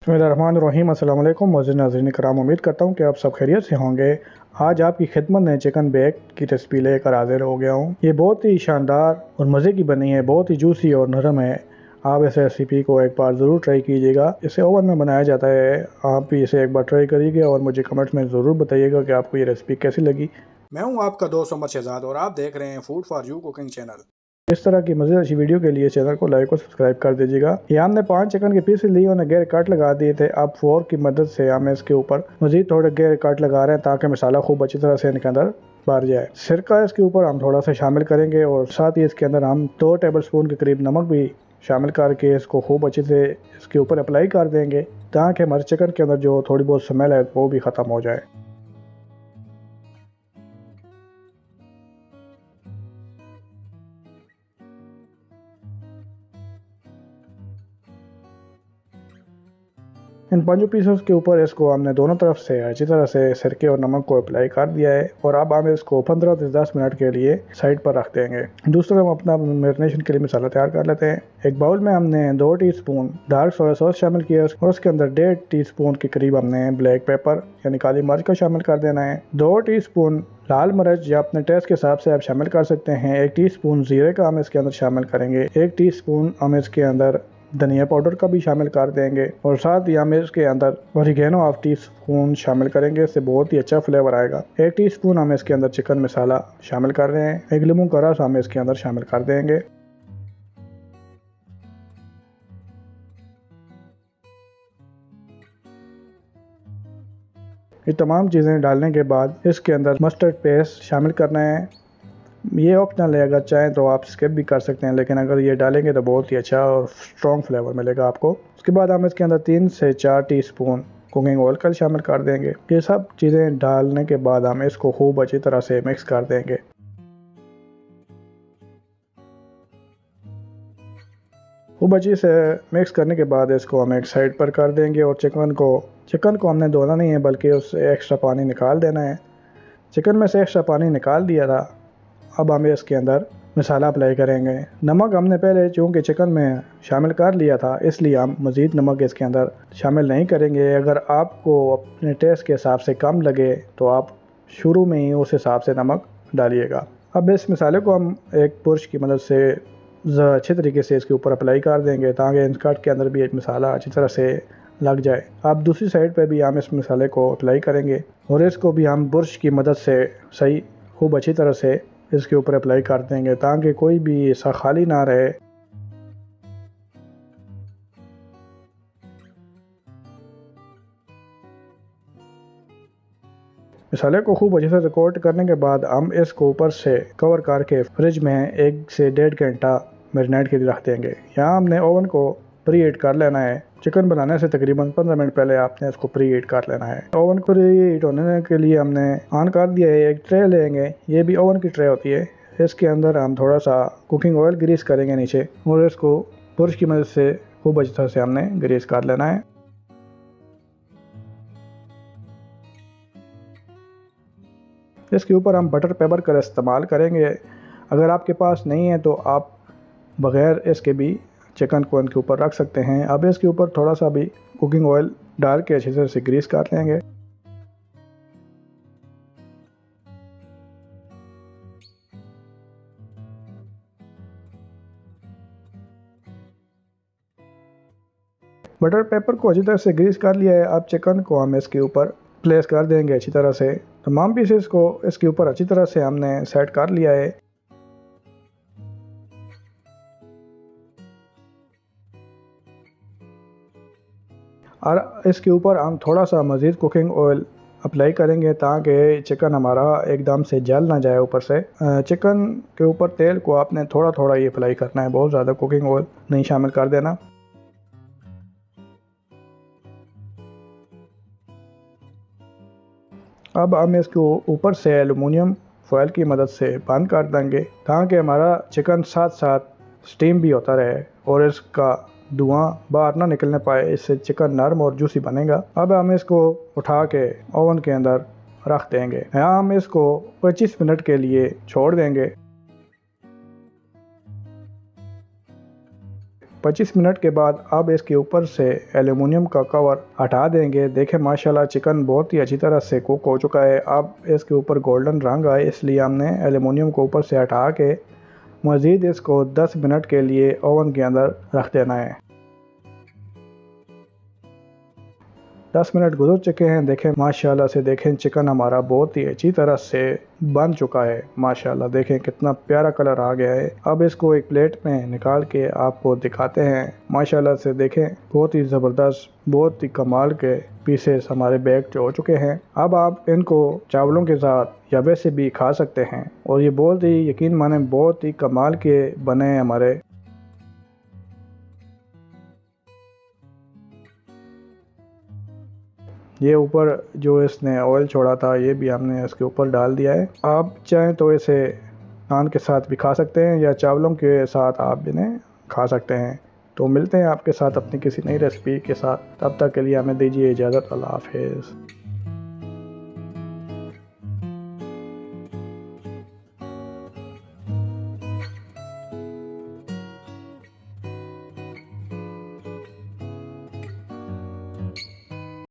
बिस्मिल्लाहिर्रहमानिर्रहीम। अस्सलाम वालेकुम मोअज़्ज़िज़ नाज़रीन कराम, उम्मीद करता हूँ कि आप सब खैरियत से होंगे। आज आपकी खिदमत में चिकन बैग की रेसिपी लेकर हाजिर हो गया हूँ। ये बहुत ही शानदार और मज़े की बनी है, बहुत ही जूसी और नरम है। आप इस रेसिपी को एक बार ज़रूर ट्राई कीजिएगा। इसे ओवन में बनाया जाता है। आप भी इसे एक बार ट्राई करिएगा और मुझे कमेंट्स में ज़रूर बताइएगा कि आपको ये रेसिपी कैसी लगी। मैं हूँ आपका दोस्त उमर शहजाद और आप देख रहे हैं food for you cooking channel. इस तरह की मज़ेदार अच्छी वीडियो के लिए चैनल को लाइक और सब्सक्राइब कर दीजिएगा। ये हमने 5 चिकन के पीस लिए, उन्हें गैर काट लगा दिए थे। अब फोर्क की मदद से हम इसके ऊपर मज़ीद थोड़े गैर काट लगा रहे हैं ताकि मसाला खूब अच्छी तरह से इनके अंदर भर जाए। सिरका इसके ऊपर हम थोड़ा सा शामिल करेंगे और साथ ही इसके अंदर हम 2 टेबल स्पून के करीब नमक भी शामिल करके इसको खूब अच्छे से इसके ऊपर अप्लाई कर देंगे ताकि हमारे चिकन के अंदर जो थोड़ी बहुत स्मेल है वो भी ख़त्म हो जाए। इन 5 पीसेस के ऊपर इसको हमने दोनों तरफ से अच्छी तरह से सिरके और नमक को अप्लाई कर दिया है और अब हम इसको 15 से 10 मिनट के लिए साइड पर रख देंगे। दूसरी तरफ हम अपना मैरिनेशन के लिए मसाला तैयार कर लेते हैं। एक बाउल में हमने 2 टीस्पून डार्क सोया सॉस शामिल किया और उसके अंदर 1.5 टीस्पून के करीब हमने ब्लैक पेपर यानी काली मिर्च का शामिल कर देना है। 2 टीस्पून लाल मिर्च या अपने टेस्ट के हिसाब से आप शामिल कर सकते हैं। 1 टीस्पून जीरे का हम इसके अंदर शामिल करेंगे। 1 टीस्पून हम इसके अंदर धनिया पाउडर का भी शामिल कर देंगे और साथ ही हम इसके अंदर ऑरिगेनो हाफ टी स्पून शामिल करेंगे। इससे बहुत ही अच्छा फ्लेवर आएगा। 1 टीस्पून हम इसके अंदर चिकन मसाला शामिल कर रहे हैं। 1 लीमू का रस हम इसके अंदर शामिल कर देंगे। ये तमाम चीज़ें डालने के बाद इसके अंदर मस्टर्ड पेस्ट शामिल करना है। ये ऑप्शनल है, अगर चाहें तो आप स्किप भी कर सकते हैं, लेकिन अगर ये डालेंगे तो बहुत ही अच्छा और स्ट्रॉन्ग फ्लेवर मिलेगा आपको। उसके बाद हम इसके अंदर 3 से 4 टीस्पून कुकिंग ऑयल का शामिल कर देंगे। ये सब चीज़ें डालने के बाद हम इसको खूब अच्छी तरह से मिक्स कर देंगे। खूब अच्छी से मिक्स करने के बाद इसको हम एक साइड पर कर देंगे और चिकन को हमने धोना नहीं है बल्कि उससे एक्स्ट्रा पानी निकाल देना है। चिकन में से एक्स्ट्रा पानी निकाल दिया था। अब हम इसके अंदर मसाला अप्लाई करेंगे। नमक हमने पहले चूँकि चिकन में शामिल कर लिया था इसलिए हम मज़ीद नमक इसके अंदर शामिल नहीं करेंगे। अगर आपको अपने टेस्ट के हिसाब से कम लगे तो आप शुरू में ही उस हिसाब से नमक डालिएगा। अब इस मसाले को हम एक पुर्श की मदद से अच्छे तरीके से इसके ऊपर अप्लाई कर देंगे ताकि इंस्कर्ट के अंदर भी एक मसाला अच्छी तरह से लग जाए। अब दूसरी साइड पे भी हम इस मसाले को अप्लाई करेंगे और इसको भी हम बुर्श की मदद से सही खूब अच्छी तरह से इसके ऊपर अप्लाई कर देंगे ताकि कोई भी ऐसा खाली ना रहे। मसाले को खूब अच्छे से कोट करने के बाद हम इसको ऊपर से कवर करके फ्रिज में 1 से 1.5 घंटा मैरिनेट के लिए रख देंगे। यहाँ हमने ओवन को प्री हीट कर लेना है। चिकन बनाने से तकरीबन 15 मिनट पहले आपने इसको प्री हीट कर लेना है। ओवन को प्री हीट होने के लिए हमने ऑन कर दिया है। एक ट्रे लेंगे, ये भी ओवन की ट्रे होती है। इसके अंदर हम थोड़ा सा कुकिंग ऑयल ग्रीस करेंगे नीचे और इसको ब्रश की मदद से खूब अच्छी तरह से हमने ग्रीस कर लेना है। इसके ऊपर हम बटर पेपर का इस्तेमाल करेंगे। अगर आपके पास नहीं है तो आप बग़ैर इसके भी चिकन को इनके ऊपर रख सकते हैं। अब इसके ऊपर थोड़ा सा भी कुकिंग ऑयल डाल के अच्छी तरह से ग्रीस कर लेंगे। बटर पेपर को अच्छी तरह से ग्रीस कर लिया है। अब चिकन को हम इसके ऊपर प्लेस कर देंगे अच्छी तरह से। तमाम पीसेस को इसके ऊपर अच्छी तरह से हमने सेट कर लिया है। और इसके ऊपर हम थोड़ा सा मज़ीद कुकिंग ऑयल अप्लाई करेंगे ताकि चिकन हमारा एकदम से जल ना जाए ऊपर से। चिकन के ऊपर तेल को आपने थोड़ा थोड़ा ही अप्लाई करना है, बहुत ज़्यादा कुकिंग ऑयल नहीं शामिल कर देना। अब हम इसको ऊपर से एलुमिनियम फॉयल की मदद से बंद कर देंगे ताकि हमारा चिकन साथ साथ स्टीम भी होता रहे और इसका धुआं बाहर ना निकलने पाए। इससे चिकन नरम और जूसी बनेगा। अब हम इसको उठा के ओवन के अंदर रख देंगे। यहाँ हम इसको 25 मिनट के लिए छोड़ देंगे। 25 मिनट के बाद अब इसके ऊपर से एल्युमिनियम का कवर हटा देंगे। देखें माशाल्लाह चिकन बहुत ही अच्छी तरह से कुक हो चुका है। अब इसके ऊपर गोल्डन रंग आए, इसलिए हमने एल्युमिनियम को ऊपर से हटा के मज़ीद इसको 10 मिनट के लिए ओवन के अंदर रख देना है। 10 मिनट गुजर चुके हैं। देखें माशाल्लाह से देखें चिकन हमारा बहुत ही अच्छी तरह से बन चुका है। माशाल्लाह देखें कितना प्यारा कलर आ गया है। अब इसको एक प्लेट में निकाल के आपको दिखाते हैं। माशाल्लाह से देखें बहुत ही ज़बरदस्त, बहुत ही कमाल के पीसेस हमारे बेक हो चुके हैं। अब आप इनको चावलों के साथ या वैसे भी खा सकते हैं और ये बहुत ही यकीन माने बहुत ही कमाल के बने हैं हमारे। ये ऊपर जो इसने ऑयल छोड़ा था ये भी हमने इसके ऊपर डाल दिया है। आप चाहें तो इसे नान के साथ भी खा सकते हैं या चावलों के साथ आप इन्हें खा सकते हैं। तो मिलते हैं आपके साथ अपनी किसी नई रेसिपी के साथ, तब तक के लिए हमें दीजिए इजाज़त। अल्लाह हाफिज़।